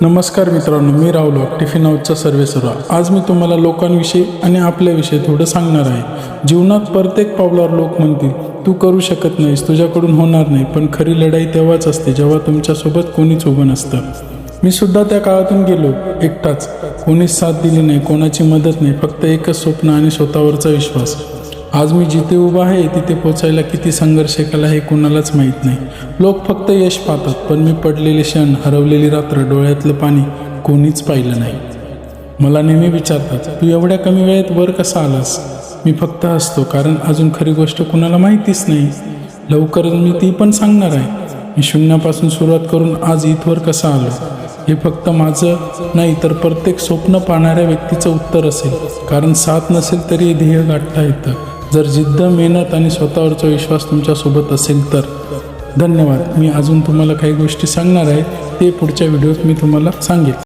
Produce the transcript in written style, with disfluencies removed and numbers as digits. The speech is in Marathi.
नमस्कार मित्रांनो, मी राहुल टिफिन हाऊसचा सर्वेसर्वा. आज मी तुम्हाला लोकांविषयी आणि आपल्याविषयी थोडं सांगणार आहे. जीवनात प्रत्येक पावलावर लोक म्हणतील तू करू शकत नाहीस, तुझ्याकडून होणार नाही. पण खरी लढाई तेव्हाच असते जेव्हा तुमच्यासोबत कोणीच उभं नसतं. मी सुद्धा त्या काळातून गेलो, एकटाच. कोणीच साथ दिली नाही, कोणाची मदत नाही, फक्त एकच स्वप्न आणि स्वतःवरचा विश्वास. आज मी जिथे उभा आहे तिथे पोचायला किती संघर्ष केला हे कोणालाच माहीत नाही. लोक फक्त यश पाहतात, पण मी पडलेले क्षण, हरवलेली रात्र, डोळ्यातलं पाणी कोणीच पाहिलं नाही. मला नेहमी विचारतात तू एवढ्या कमी वेळेत वर कसा आलास. मी फक्त हसतो, कारण अजून खरी गोष्ट कुणाला माहितीच नाही. लवकरच मी ती पण सांगणार आहे. मी शून्यापासून सुरुवात करून आज इथवर कसा आलो. हे फक्त माझं नाही तर प्रत्येक स्वप्न पाहणाऱ्या व्यक्तीचं उत्तर असेल. कारण साथ नसेल तरी ध्येय गाठता येतं, जर जिद्द, मेहनत आणि स्वतःवरचा विश्वास तुमच्यासोबत असेल तर. धन्यवाद. मी अजून तुम्हाला काही गोष्टी सांगणार आहे, ते पुढच्या व्हिडिओत मी तुम्हाला सांगेन.